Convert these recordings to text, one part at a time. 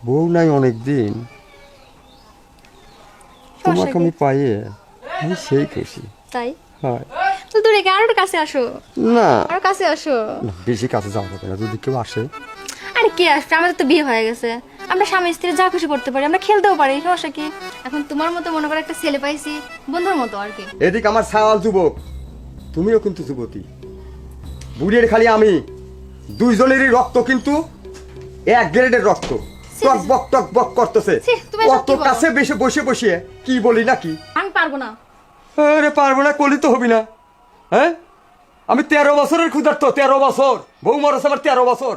বউ নাই অনেক দিন, তোমাকে আমি পাইয়ে আমি সেই খুশি। তাই হয় তো দূরে গিয়ে আরো কাছে আসো, না আরো কাছে আসো। না, বেশি কাছে যাওয়া যাবে না, যদি কেউ আসে। আরে কে আসবে, আমাদের তো বিয়ে হয়ে গেছে, আমরা স্বামী স্ত্রী যা খুশি করতে পারি, আমরা খেলতেও পারি, সমস্যা কি? এখন তোমার মতো মনে করো একটা ছেলে পাইছি, বন্ধুর মতো আর কি। এদিক আমার সাওয়াল যুবক, তুমিও কিন্তু যুবতী, বুড়ির খালি আমি, দুইজনেরই রক্ত কিন্তু এক গ্রেডের রক্ত। টক বক টক বক করতেছে, ছি, তুমি এসব কত কি বলো? কাছে বেশি বসে বসে কি বলি নাকি? আমি পারবো না। আরে পারবো না, কলি তো হবি না। হ্যাঁ, আমি 13 বছরের ক্ষুধার্ত, 13 বছর বউ মরছে আমার 13 বছর।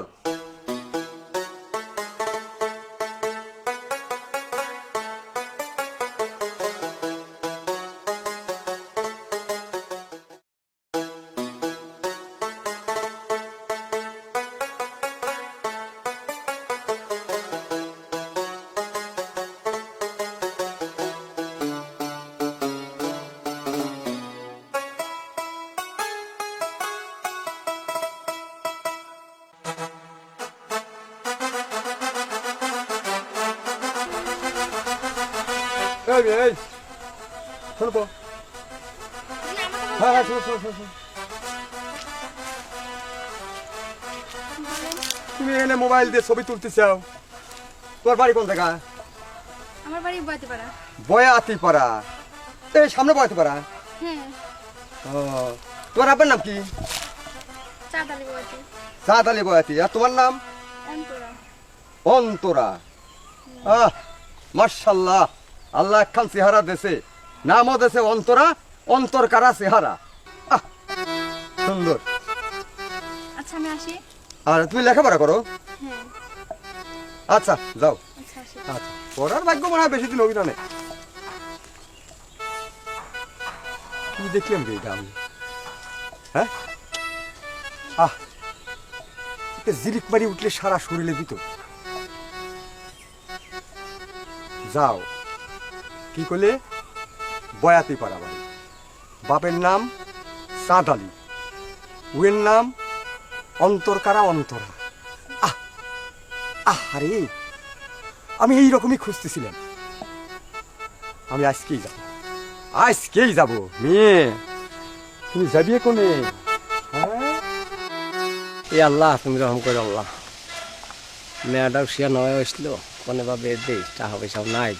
এই শোনো তো, হ্যাঁ শোনো শোনো শোনো। তুমি এনে মোবাইল দিয়ে ছবি তুলতে চাও, তোমার বাড়ি কোন জায়গা? আমার বাড়ি বইতে পারা। বয়াতি পাড়া, এই সামনে বয়াতি পাড়া। হ্যাঁ, ও, তোমার আপনার নাম কি? চাঁদালি বইতে। সাদ আলী বয়াতি। আর তোমার নাম? অন্তরা। অন্তরা। আহ মাশাআল্লাহ, আল্লাহ একখান চেহারা দেশে, নামও দেশে অন্তরা, অন্তর কারা চেহারা। আহ সুন্দর। আচ্ছা আমি আসি। আর তুমি লেখাপড়া করো? হ্যাঁ। আচ্ছা যাও। আচ্ছা আসি। আচ্ছা, পড়ার ভাগ্য মনে হয় বেশি দিন হবি না নে। কি দেখলাম রে এটা আমি? হ্যাঁ, আহ জিরিক মারি উঠলে সারা শরীরে দিত। যাও, কি করলে? বয়াতি পাড়া বাড়ি, বাপের নাম চাঁদ আলী, উয়ের নাম অন্তরকারা অন্তরা। আহ আরে আমি এইরকমই খুঁজতেছিলাম। আমি আজকেই যাব, আজকেই যাব। মেয়ে তুমি যাবি কোনে? হ্যাঁ, এ আল্লাহ তুমি রহম করে আল্লাহ, মেয়েটাও শিয়া নয় হয়েছিল, কোনে বা বেদ দেই, টাকা পয়সাও নাই।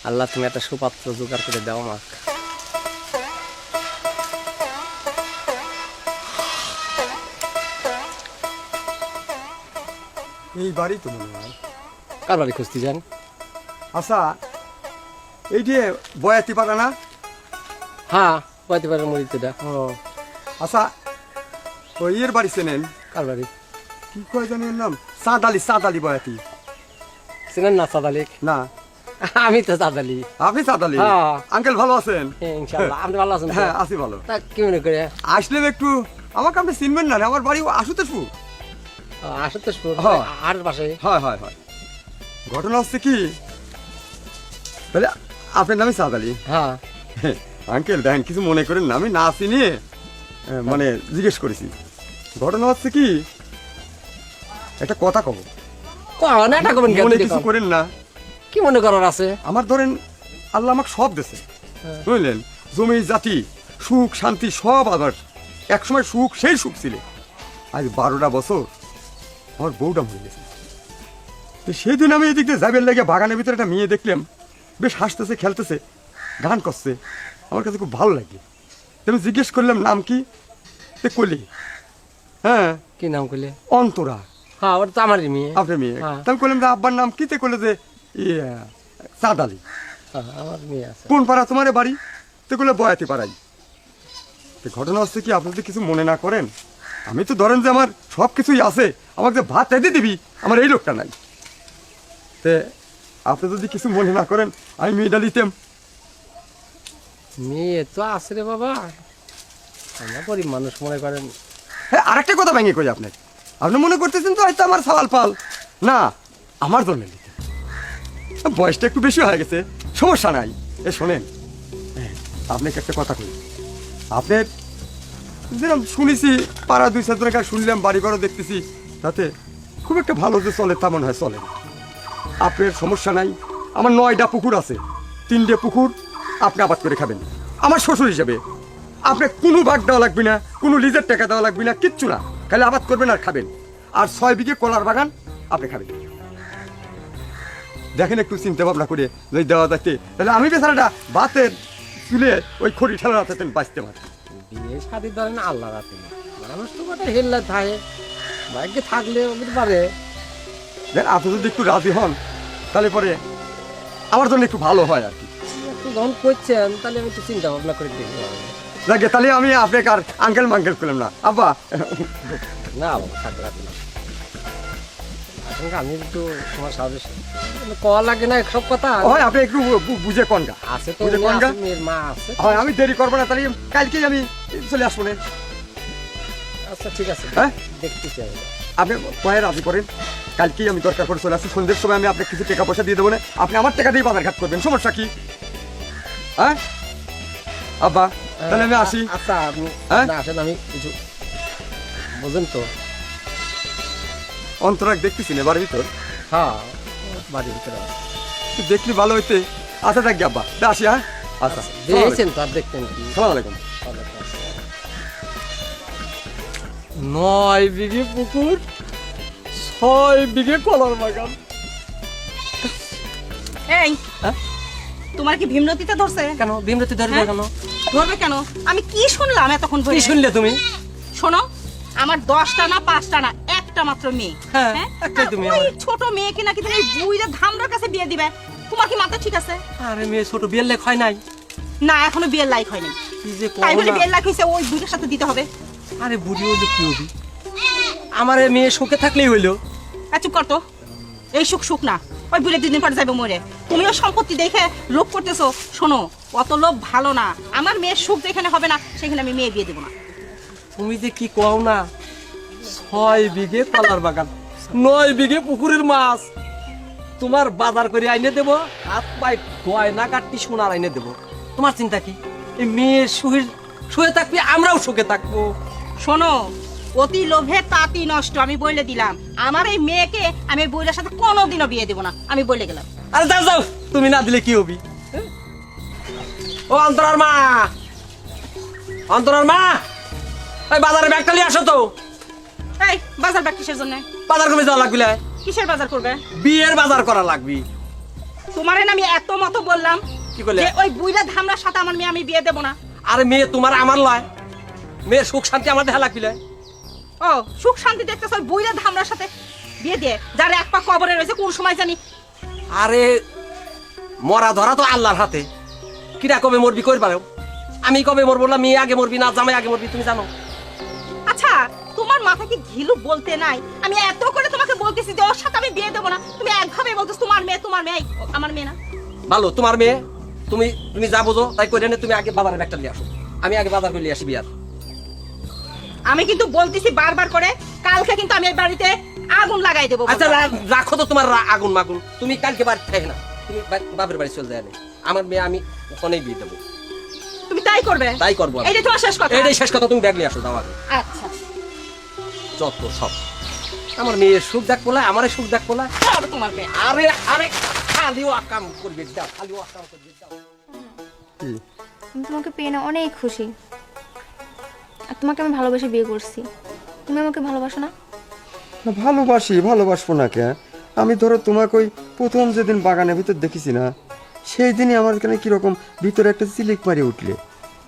আল্লাহ তুমি একটা সুপাত্র জোগাড় করে দাও আমাক। এই বাড়ি তো মনে হয়। কার বাড়ি খুঁজতে যান? আচ্ছা, এই যে বয়াতি পাড়া না? হ্যাঁ, পাইতে পারে মরিতে। ও আচ্ছা, ওই ইয়ের বাড়ি চেনেন? কার বাড়ি? কি কয় জানি ওর নাম? চাঁদ আলী, চাঁদ আলী বয়াতি। চিনেন না চাঁদালিক? না, আমি তো চাঁদালি। আপনি চাঁদ আলী? হ্যাঁ। আঙ্কেল ভালো আছেন? ইনশাল্লাহ। আপনি ভালো আছেন তো? হ্যাঁ আছি ভালো। তা কি মনে করে? আসলে একটু, আমাকে আপনি চিনবেন না রে? আমার বাড়ি আশুতোষপুর। আসো তো হ্যাঁ। আর পাশে। হয় হয় হয়। ঘটনা হচ্ছে কি, তাহলে আপনার নামই চাঁদ আলী? হ্যাঁ। আঙ্কেল দেখেন, কিছু মনে করেন না, আমি না চিনি মানে জিজ্ঞেস করেছি। ঘটনা হচ্ছে কি, একটা কথা কব, কোন এটা করবেন কেন? মনে কিছু করেন না। কি মনে করার আছে? আমার ধরেন আল্লাহ আমাকে সব দেছে, বুঝলেন, জমি জাতি সুখ শান্তি সব। আবার একসময় সুখ, সেই সুখ ছিল। আজ 12টা বছর আমার বউটা মরে গেছে। তো সেদিন আমি এদিক দিয়ে যাবের লেগে বাগানের ভিতরে একটা মেয়ে দেখলাম, বেশ হাসতেছে খেলতেছে গান করছে, আমার কাছে খুব ভালো লাগে। আমি জিজ্ঞেস করলাম নাম কি, তে কলি হ্যাঁ কি নাম করলে? অন্তরা। হ্যাঁ, ওটা তো আমারই মেয়ে। আপনার মেয়ে? হ্যাঁ। তা আমি করলাম যে আব্বার নাম কি, তে করলে যে চাঁদ আলী। হ্যাঁ, আমার মেয়ে আছে। কোন পাড়া তোমার বাড়ি? তো করলে বয়াতি পাড়াই। তো ঘটনা হচ্ছে কি, আপনি যদি কিছু মনে না করেন, আমি তো ধরেন যে আমার সব কিছুই আছে, আমাকে যে ভাত এনে দিবি আমার এই লোকটা নাই। তে আপনি যদি কিছু মনে না করেন, আমি মেয়েটা নিতাম। মেয়ে তো আছে রে বাবা, আমরা গরিব মানুষ মনে করেন। হ্যাঁ, আরেকটা কথা ভেঙে কই আপনার, আপনি মনে করতেছেন তো হয়তো আমার সওয়াল পাল না, আমার জন্য নিতে। বয়সটা একটু বেশি হয়ে গেছে, সমস্যা নাই। এ শোনেন, আপনাকে একটা কথা কই, আপনার যেরকম শুনেছি পাড়া 2-4 জনের কাছে শুনলাম, বাড়ি ঘরও দেখতেছি, তাতে খুব একটা ভালো যে চলে তা মনে হয় চলে না। আপনার সমস্যা নাই। আমার 9টা পুকুর আছে, 3টে পুকুর আপনি আবাদ করে খাবেন আমার শ্বশুর হিসেবে। আপনার কোনো ভাগ দেওয়া লাগবে না, কোনো লিজের টাকা দেওয়া লাগবে না, কিচ্ছু না। খালি আবাদ করবেন আর খাবেন। আর 6 বিঘে কলার বাগান আপনি খাবেন। দেখেন একটু চিন্তা ভাবনা করে যদি দেওয়া যাচ্ছে, তাহলে আমি বেচারাটা ভাতের চুলে ওই খড়ি ঠেলা রাখতে বাঁচতে পারি। বিয়ে শাদি ধরেন আল্লাহ রাতে মানুষ তো কথা হেললে থাকে, ভাগ্যে থাকলে হতে পারে। দেখ আপনি যদি একটু রাজি হন তাহলে পরে আমার জন্য একটু ভালো হয় আর কি। একটু যখন করছেন তাহলে আমি একটু চিন্তা ভাবনা করে দেখতে হবে। লাগে তাহলে আমি আপনাকে আর আঙ্কেল মাঙ্কেল করলাম না আব্বা। না বাবা থাকলে রাখি না, এখন আমি একটু তোমার সাথে কওয়া লাগে না সব কথা। হয় আপনি একটু বুঝে কনগা আছে তো বুঝে উনি কনগা। আছে, মেয়ের মা আছে। হয় আমি দেরি করবো না, তাহলে কালকেই আমি চলে আসবো না। আচ্ছা ঠিক আছে, হ্যাঁ দেখতেছি আমি। আপনি কয়ে রাজি করেন, কালকেই আমি দরকার করে চলে আসছি। সন্ধ্যের সময় আমি আপনাকে কিছু টাকা পয়সা দিয়ে দেবো না, আপনি আমার টাকা দিয়ে বাজার ঘাট করবেন, সমস্যা কি? হ্যাঁ আব্বা তাহলে আমি আসি। আচ্ছা আপনি হ্যাঁ? না আসেন, আমি কিছু বুঝেন তো। অন্তরাক দেখতেছি না বাড়ির ভিতর, হ্যাঁ বাড়ির ভিতরে আছে। একটু দেখলি ভালো হইতে। আচ্ছা থাকি আব্বা, তা আসি। হ্যাঁ আচ্ছা দিয়েছেন তো আর দেখতেন কি। সালাম আলাইকুম। 9 বিঘে পুকুর, 6 বিঘে কলার বাগান। এই হ্যাঁ? তোমার কি ভীমরতিতে ধরছে? কেন ভীমরতি ধরবে হ্যাঁ? কেন? ধরবে কেন? আমি কি শুনলাম এতক্ষণ কি ধরে? শুনলে তুমি? শোনো, আমার 10টা না 5টা না একটা মাত্র মেয়ে। হ্যাঁ, হ্যাঁ? একটাই আর তুমি ওই আমার। ছোট মেয়েকে নাকি তুমি বুইরা ধামরার কাছে বিয়ে দিবে? তোমার কি মাথা ঠিক আছে? আরে মেয়ে ছোট বিয়ের লেখ হয় নাই। না এখনো বিয়ের লাইক হয়নি। কি যে তাই করো বলে না। বিয়ের লাইক হইছে ওই বুইটার সাথে দিতে হবে? আরে বুড়ি হইলো কি হবি, আমার এ মেয়ে সুখে থাকলেই হইলো। চুপ কর তো। এই সুখ সুখ না, ওই বুড়ে 2 দিন পরে যাবে মরে। তুমিও সম্পত্তি দেখে লোভ করতেছো। শোনো, অত লোভ ভালো না। আমার মেয়ের সুখ যেখানে হবে না সেখানে আমি মেয়ে বিয়ে দেবো না। তুমি যে কি কও না, 6 বিঘে কলার বাগান, 9 বিঘে পুকুরের মাছ, তোমার বাজার করে আইনে দেবো, হাত পাই গয়না কাটটি সোনার আইনে দেবো। তোমার চিন্তা কি? এই মেয়ে শুয়ে থাকবি, আমরাও সুখে থাকবো। শোনো, অতি লোভে তাঁতি নষ্ট। আমি বলে দিলাম, আমার এই মেয়েকে আমি এই বইয়ের সাথে কোনোদিনও বিয়ে দেবো না। আমি বলে গেলাম। আরে যাও যাও, তুমি না দিলে কি হবি? হ্যাঁ? ও অন্তরার মা, অন্তরার মা, ওই বাজারে ব্যাগটা নিয়ে আসো তো। এই বাজার ব্যাগ কিসের জন্য? বাজার কমে যাওয়া লাগবে। কিসের বাজার করবে? বিয়ের বাজার করা লাগবে। তোমার আমি এত মতো বললাম কি করলে? যে ওই বুইরা ধামরার সাথে আমার মেয়ে আমি বিয়ে দেবো না। আরে মেয়ে তোমার আমার লয়, মেয়ের সুখ শান্তি আমার দেখা লাগবে। ও সুখ শান্তি দেখতেছ ওই বুইরা ধামরার সাথে বিয়ে দিয়ে, যার এক পা কবরে রয়েছে কোন সময় জানি। আরে মরা ধরা তো আল্লাহর হাতে, কিরা কবে মরবি কই পারো? আমি কবে মরবো না, মেয়ে আগে মরবি না জামাই আগে মরবি, তুমি জানো? আচ্ছা তোমার মাথা কি ঘিলু বলতে নাই? আমি এত করে তোমাকে বলতেছি যে ওর সাথে আমি বিয়ে দেবো না, তুমি একভাবে বলতেছ তোমার মেয়ে আমার মেয়ে না। ভালো তোমার মেয়ে, তুমি তুমি যা বোঝো তাই করে নে। তুমি আগে বাজারে ব্যাগটা নিয়ে আসো, আমি আগে বাজার করে নিয়ে আসি বিয়ার। আমি কিন্তু বলতেছি বারবার করে, কালকে কিন্তু আমি এই বাড়িতে আগুন লাগাই দেবো। আচ্ছা রাখো তো তোমার আগুন মাগুন, তুমি কালকে বাড়ি থাকে না, তুমি বাপের বাড়ি চলে যায় না। আমার মেয়ে আমি ওখানেই বিয়ে দেবো। তুমি তাই করবে? তাই করবো। এইটাই তোমার শেষ কথা? এটাই শেষ কথা, তুমি ব্যাগ নিয়ে আসো দাও আগে। আচ্ছা যত সব আমার মেয়ের সুখ দেখ বলে, আমারে সুখ দেখ বলে। হবে তোমার মেয়ে। আরে আরে খালিও আকাম করবে দাও, খালিও আকাম করবে দাও। আমি তোমাকে পেয়ে না অনেক খুশি। আর তোমাকে আমি ভালোবেসে বিয়ে করছি। তুমি আমাকে ভালোবাসো না? না, ভালোবাসবো না কে? আমি ধরো তোমাকে ওই প্রথম যেদিন বাগানের ভিতর দেখেছি না, সেই দিনই আমার এখানে কিরকম ভিতরে একটা চিলিক মারি উঠলে।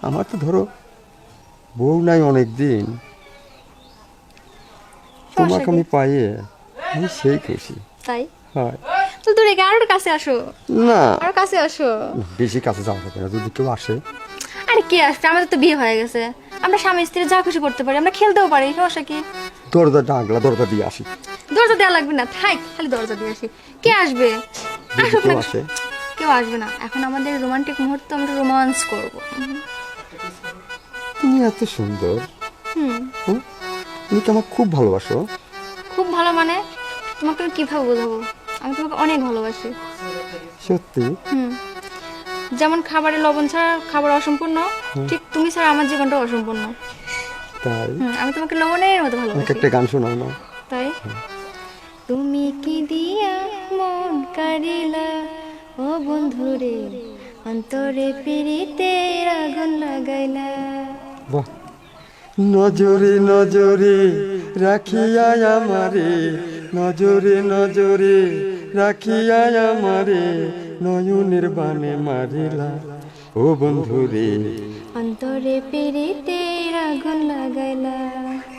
আমার তো ধরো বউ নাই অনেক দিন, তোমাকে আমি পাইয়ে আমি সেই খুশি। তাই হয় তো দূরে গিয়ে আরো কাছে আসো, না আরো কাছে আসো। বেশি কাছে যাওয়া যাবে না, যদি কেউ আসে। আরে কে আসবে? আমাদের তো বিয়ে হয়ে গেছে। আমরা স্বামী স্ত্রী যা খুশি করতে পারি, আমরা খেলতেও পারি, সমস্যা কি? দরজা ডাকলা, দরজা দিয়ে আসি। দরজা দেওয়া লাগবে না, থাক খালি দরজা দিয়ে আসি। কে আসবে? যদি আসুক কেউ না। আসে। কেউ আসবে না। এখন আমাদের রোমান্টিক মুহূর্ত, আমরা রোমান্স করব। তুমি এত সুন্দর, হুম। তুমি তো আমার খুব ভালোবাসো। খুব ভালো মানে? তোমাকে আমি কিভাবে বোঝাবো? আমি তোমাকে অনেক ভালোবাসি। সত্যি? হুম। যেমন খাবারে লবণ ছাড়া খাবার অসম্পূর্ণ, ঠিক তুমি ছাড়া আমার জীবনটা অসম্পূর্ণ। তাই? আমি তোমাকে লবণের মতো আমাকে ভালোবাসি। একটা গান শোনাও না। তাই? তুমি কি দিয়া মন বন্ধুরে অন্তরে পিরিতে আগুন লাগাইলা। নজরে নজরে রাখিয়া আমারে, নজরে নজরে রাখিয়া আমারে, নয়নের বানে মারিলা ও বন্ধুরে, অন্তরে পিরিতে আগুন লাগাইলা।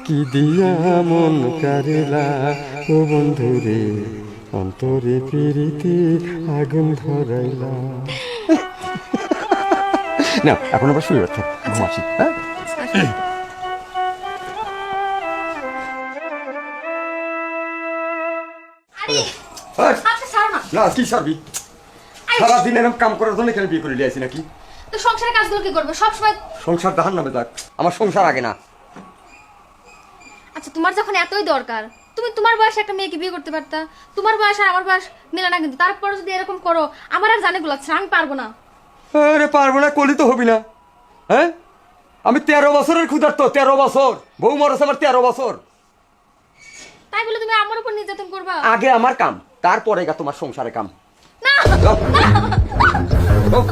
কি দিয়া মন কারিলা ও বন্ধুরে, অন্তরে পিরিতে আগুন ধরাইলা। না এখন আবার শুয়ে যাচ্ছে, ঘুমাচ্ছি। হ্যাঁ আচ্ছা ছাড়ো না। না কি সারবি? সারাদিন এরকম কাম করার জন্য এখানে বিয়ে করে নিয়ে আসি নাকি? তো সংসারের কাজগুলো কি করবে সবসময়? সংসার দাহার নামে যাক, আমার সংসার আগে না। আচ্ছা তোমার যখন এতই দরকার, তুমি তোমার বয়সে একটা মেয়েকে বিয়ে করতে পারতা। তোমার বয়স আর আমার বয়স মেলে না, কিন্তু তারপরে যদি এরকম করো আমার আর জানে গুলাচ্ছে, আমি পারবো না। আরে পারবো না কলি তো হবি না। হ্যাঁ আমি 13 বছরের ক্ষুধার্ত, 13 বছর বউ মরেছে আমার 13 বছর। তাই বলে তুমি আমার উপর নির্যাতন করবা? আগে আমার কাম, তারপরে গা তোমার সংসারে কাম। না যাও। যাও।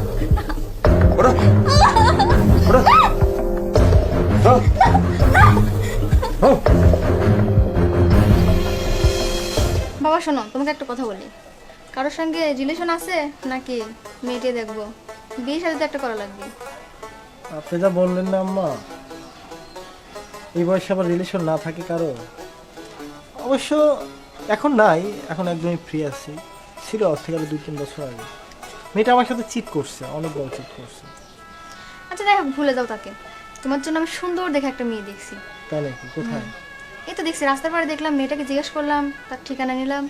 ওঠো। ওঠো। যাও। যাও। বাবা শোনো, তোমাকে একটা কথা বলি। কারোর সঙ্গে রিলেশন আছে নাকি মেয়েটে দেখবো? বিয়ে সাথে তো একটা করা লাগবে। আপনি যা বললেন না আম্মা, এই বয়সে আবার রিলেশন না থাকে কারো? অবশ্য এখন নাই, এখন একদমই ফ্রি আছি। ছিল আজ থেকে 2-3 বছর আগে। মেয়েটা আমার সাথে চিট করছে, অনেক বড় চিট করছে। আচ্ছা যাই হোক, ভুলে যাও তাকে। তোমার জন্য আমি সুন্দর দেখে একটা মেয়ে দেখছি। তাই নাকি? কোথায়? এই তো দেখছি রাস্তার পাড়ে দেখলাম, মেয়েটাকে জিজ্ঞেস করলাম, তার ঠিকানা নিলাম।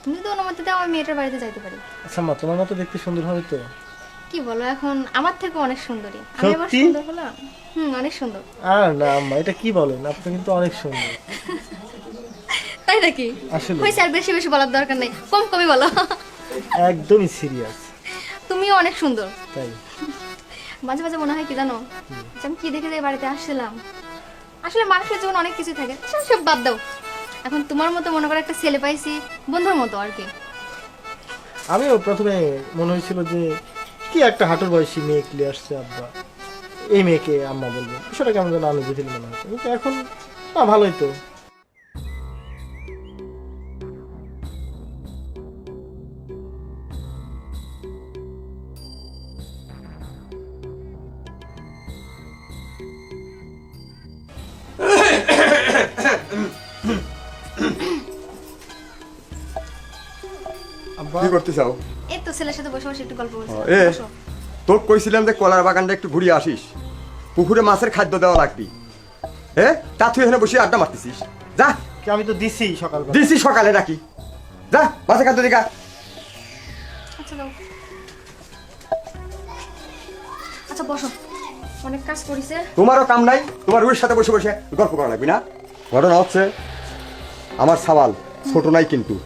তুমি তো অনুমতি দাও আমি মেয়েটার বাড়িতে যাইতে পারি। আচ্ছা মা, তোমার মতো দেখতে সুন্দর হবে তো? কি বলো, এখন আমার থেকে অনেক সুন্দরী। আমি আবার সত্যি? সুন্দর হলাম? অনেক সুন্দর। আর না আম্মা, এটা কি বলেন? আপনি কিন্তু অনেক সুন্দর। তাই নাকি? আসলে হয়েছে, আর বেশি বেশি বলার দরকার নেই, কম কমই বলো। একদমই সিরিয়াস। তুমিও অনেক সুন্দর। তাই? মাঝে মাঝে মনে হয় কি জানো, যে আমি কি দেখে যে বাড়িতে আসছিলাম। আসলে মানুষের জীবন অনেক কিছু থাকে, সব বাদ দাও। এখন তোমার মতো মনে করো একটা ছেলে পাইছি, বন্ধুর মতো আর কি। আমিও প্রথমে মনে হয়েছিল যে কি একটা হাঁটুর বয়সী মেয়ে ক্লে আসছে আব্বা, এই মেয়েকে আম্মা বলবে, বিষয়টা কেমন যেন অনুভূতি মনে হতো। কিন্তু এখন না, ভালোই তো। আব্বা কি করতে চাও? এই তো ছেলের সাথে বসে বসে একটু গল্প করছি। এ তোকে কইছিলাম যে কলার বাগানটা একটু ঘুরিয়ে আসিস, পুকুরে মাছের খাদ্য দেওয়া লাগবি। হ্যাঁ তা তুই এখানে বসে আড্ডা মারতেছিস? যা। কি আমি তো দিছি সকালবেলা। দিছি সকালে নাকি? যা মাছের খাদ্য দিকা। আচ্ছা দাও। আচ্ছা বসো, অনেক কাজ করিছে। তোমারও কাম নাই, তোমার রুয়ের সাথে বসে বসে গল্প করা লাগবে না। ঘটনা হচ্ছে আমার সওয়াল ছোট নাই, কিন্তু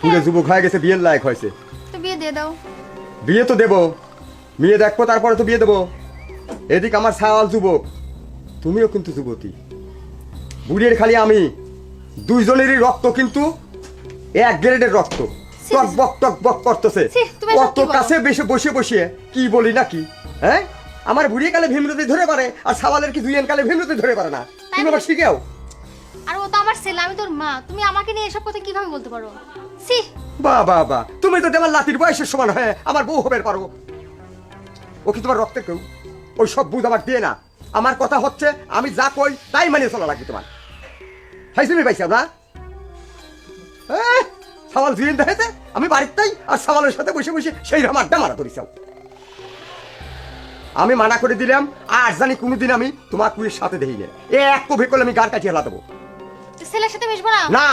পুরে যুবক হয়ে গেছে, বিয়ের লায়ক হয়েছে। তো বিয়ে দিয়ে দাও। বিয়ে তো দেবো, মেয়ে দেখবো, তারপরে তো বিয়ে দেবো। এদিক আমার সওয়াল যুবক, তুমিও কিন্তু যুবতী। বুড়ির খালি আমি, দুইজনেরই রক্ত কিন্তু এক গ্রেডের রক্ত। টক বক টক বক করতেছে। তুমি এসব অত কি বলো? কাছে বেশি বসে বসে কি বলি নাকি? হ্যাঁ আমার বুড়ি কালে ভীমরতি ধরে পারে, আর সওয়ালের কি দুইয়েন কালে ভীমরতি ধরে পারে না। তুমি আবার শিখেও। আর ও তো আমার ছেলে, আমি তোর মা, তুমি আমাকে নিয়ে এসব কথা কিভাবে বলতে পারো? সি বাহ বাহ বাহ, তুমি তো আমার লাতির বয়সের সমান হয়ে আমার বউ হবে পারো। ও কি তোমার রক্তের কেউ? ওই সব বুঝ আমার দিয়ে না। আমার কথা হচ্ছে আমি যা কই তাই মানিয়ে চলা লাগবে তোমার। হাই তুমি পাইছাও না? সওয়াল জুয়েন দেখেছে আমি বাড়ির তাই, আর সওয়ালের সাথে বসে বসে সেই আড্ডা মারা ধরিছাও। আমি মানা করে দিলাম, আর জানি কোনোদিন আমি তোমার কুয়ের সাথে দেখি না। এক কভি করলে আমি গান কাটিয়ে হেলা দেবো। ছেলের সাথে মিশবো না? না,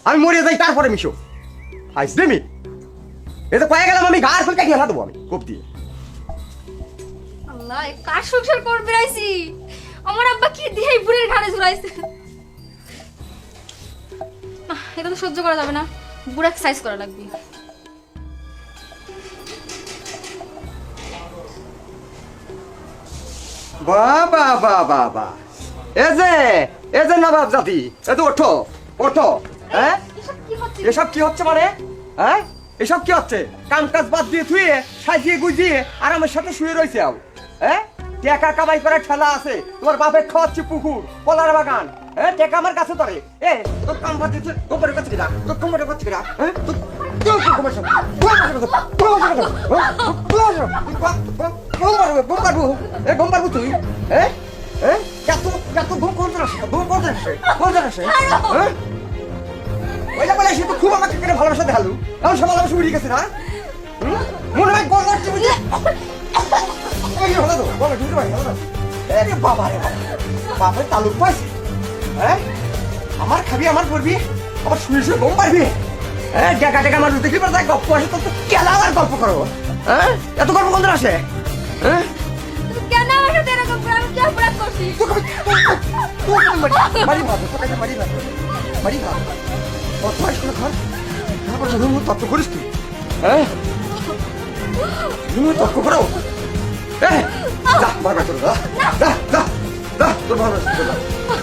আমি মরে যাই তারপরে মিশো। হাইসদেমি এটা কয়ে গেলাম, আমি গার ফুল কাটিয়ে হেলা দেবো আমি কোপ দিয়ে। আল্লাহ, কার সংসার করবে রাইছি? আমার আব্বা কি দিয়ে বুড়ির ঘাড়ে ঝুলাইছে। না, এটা তো সহ্য করা যাবে না, বুড়া এক্সারসাইজ করা লাগবে। বাবা বাবা বা, এ যে নবাব জাতি, এ তো ওঠো ওঠো। হ্যাঁ এসব কি হচ্ছে? এসব কি হচ্ছে মানে? হ্যাঁ এসব কি হচ্ছে? কাম কাজ বাদ দিয়ে থুয়ে সাজিয়ে গুজিয়ে আর আমার সাথে শুয়ে রয়েছে আও। হ্যাঁ, টাকা কামাই করার ঠেলা আছে, তোমার বাপের খাওয়াচ্ছে পুকুর কলার বাগান। হ্যাঁ, টাকা আমার কাছে ধরে তোর কাম বাদ দিতে গোবরের কাছে কিনা, তোর কোমরের কাছে কিনা। হ্যাঁ, তুই হ্যাঁ হ্যাঁ এত এত ঘুম করতে আসে, ঘুম করতে আসে, করতে আসে। হ্যাঁ, ওইটা বলে সে তো খুব আমাকে কেন ভালোবাসা দেখালো, এখন সব ভালোবাসা উড়িয়ে গেছে না। মনে হয় গল করছে বুঝলি? ভালো তো বলো, ঢুকতে পারি বাবা রে বাপের তালুক পাইছে। হ্যাঁ, আমার খাবি আমার করবি, আবার শুয়ে শুয়ে ঘুম পারবি। হ্যাঁ, ডেকা ডেকা মানুষ দেখলি পরে তাই গল্প আসে, তোর তো কেলা আর গল্প করো। হ্যাঁ, এত গল্প কোন আসে? হ্যাঁ, কেন আমার সাথে এরকম করে? আমি কি অপরাধ করছি? বাড়ি ভাত বাড়ি ভাত বাড়ি ভাত কত মাস করে খান, তারপর রুম তত্ত্ব করিস তুই। হ্যাঁ, রুম তত্ত্ব করো। যা বারবার চলো, যা যা যা, তোর ভালো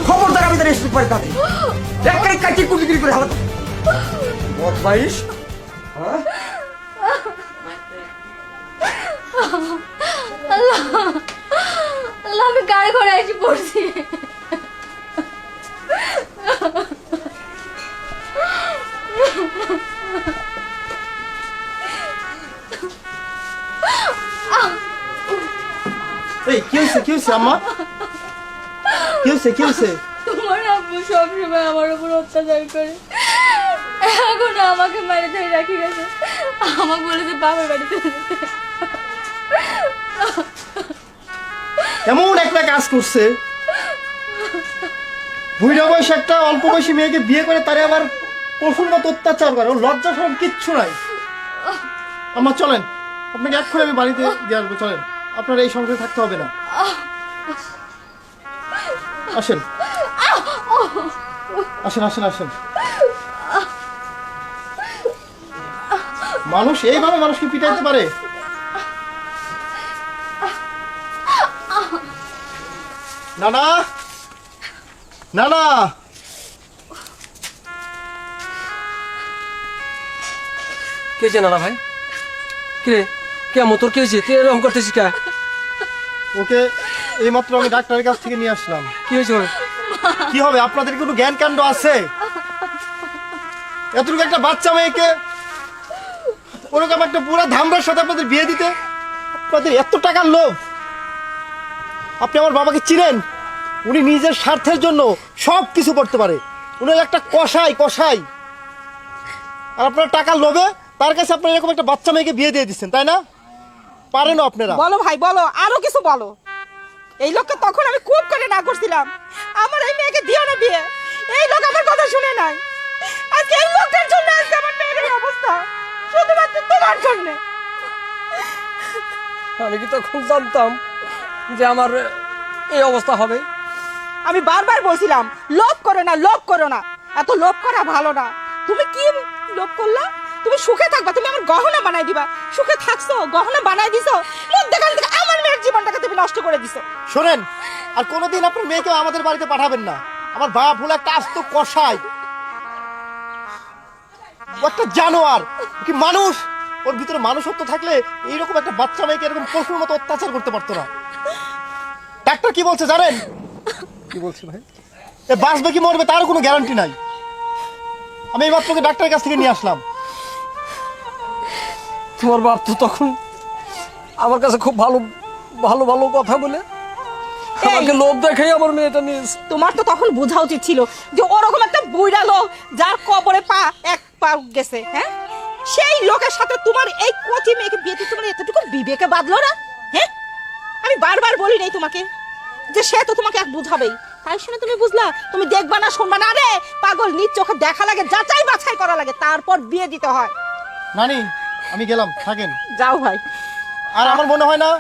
খবরদার আমি তার এসে পারি তাতে একটাই কাটি কুটি করে হালাত বদমাইশ। হ্যাঁ, আল্লাহ, আমি গাড়ি ঘোড়া এসে পড়ছি। এই কি হয়েছে আম্মা? কি হয়েছে? তোমার আব্বু সবসময় আমার উপর অত্যাচার করে, এখন আমাকে মারে ধরে রাখি গেছে, আমাকে বলেছে বাবার বাড়িতে যেতে। এমন একটা কাজ করছে, বুড়া বয়সে একটা অল্প বয়সী মেয়েকে বিয়ে করে তারে আবার পশুর মতো অত্যাচার করে, ওর লজ্জা সরম কিচ্ছু নাই। আম্মা চলেন, আপনাকে এক্ষুনি আমি বাড়িতে দিয়ে আসবো, চলেন, আপনার এই সংসারে থাকতে হবে না। আসেন আসেন আসেন আসেন। মানুষ এইভাবে মানুষকে পিটাইতে পারে? না না না না, কে জানা না ভাই? কে কেমন তোর কে হয়েছে? তুই এরকম করতেছিস কে? ওকে এইমাত্র আমি ডাক্তারের কাছ থেকে নিয়ে আসলাম। কি হয়েছে ওর? কি হবে, আপনাদের কোনো জ্ঞান কাণ্ড আছে? এতটুকু একটা বাচ্চা মেয়েকে ওরকম একটা পুরো ধামরার সাথে আপনাদের বিয়ে দিতে, আপনাদের এত টাকার লোভ। আপনি আমার বাবাকে চিনেন? উনি নিজের স্বার্থের জন্য সব কিছু করতে পারে, উনি একটা কসাই। আর আপনার টাকার লোভে তার কাছে আপনারা এরকম একটা বাচ্চা মেয়েকে বিয়ে দিয়ে দিচ্ছেন, তাই না? পারেনও আপনারা। বলো ভাই বলো, আরো কিছু বলো। এই লোককে তখন আমি খুব করে না করছিলাম, আমার এই মেয়েকে দিও না বিয়ে। এই লোক আমার কথা শুনে নাই, আজকে এই লোকের জন্য আজকে আমার মেয়ের এই অবস্থা, শুধুমাত্র তোমার জন্য। আমি কি তখন জানতাম যে আমার এই অবস্থা হবে? আমি বারবার বলছিলাম লোভ করো না, এত লোভ করা ভালো না। তুমি কি লোভ করলা? তুমি সুখে থাকবা, তুমি আমার গহনা বানাই দিবা। সুখে থাকছো, গহনা বানাই দিছো, মধ্যখান থেকে আমার মেয়ের জীবনটাকে তুমি নষ্ট করে দিছো। শোনেন, আর কোনোদিন আপনার মেয়েকে আমাদের বাড়িতে পাঠাবেন না। আমার বাপ হলো একটা আস্ত কসাই, ও একটা জানোয়ার। কি মানুষ, ওর ভিতরে মানুষত্ব থাকলে এইরকম একটা বাচ্চা মেয়েকে এরকম পশুর মতো অত্যাচার করতে পারতো না। ডাক্তার কি বলছে জানেন? কি বলছি ভাই? এ বাঁচবে কি মরবে তার কোনো গ্যারান্টি নাই। আমি এই মাত্র ডাক্তারের কাছ থেকে নিয়ে আসলাম। তোমার বাপ তো তখন আমার কাছে খুব ভালো ভালো ভালো কথা বলে আমাকে লোভ দেখাই আমার মেয়েটা নিয়ে এসে। তোমার তো তখন বোঝা উচিত ছিল যে ওরকম একটা বুইড়া লোক যার কবরে এক পা গেছে, হ্যাঁ, সেই লোকের সাথে তোমার এই কচি মেয়েকে বিয়ে দিতে তোমার এতটুকু বিবেকে বাঁধলো না? হ্যাঁ, আমি বারবার বলি নাই তোমাকে যে সে তো তোমাকে এক বুঝাবেই, তাই শুনে তুমি বুঝলা? তুমি দেখবা না শুনবা না? রে পাগল, নিজ চোখে দেখা লাগে, যাচাই বাছাই করা লাগে, তারপর বিয়ে দিতে হয়। নানি আমি গেলাম, থাকেন। যাও ভাই। আর আমার মনে হয় না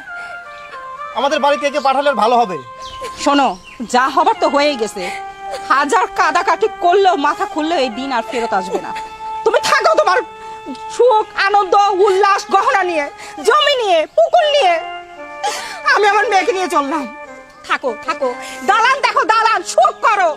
আমাদের বাড়িতে একে পাঠালে ভালো হবে। শোনো, যা হবার তো হয়েই গেছে, হাজার কাদাকাটি করলেও মাথা খুললেও এই দিন আর ফেরত আসবে না। তুমি থাকো তোমার সুখ আনন্দ উল্লাস গহনা নিয়ে, জমি নিয়ে, পুকুর নিয়ে। আমি আমার মেয়েকে নিয়ে চললাম। থাকো থাকো, দালান দেখো, দালান সুখ করো।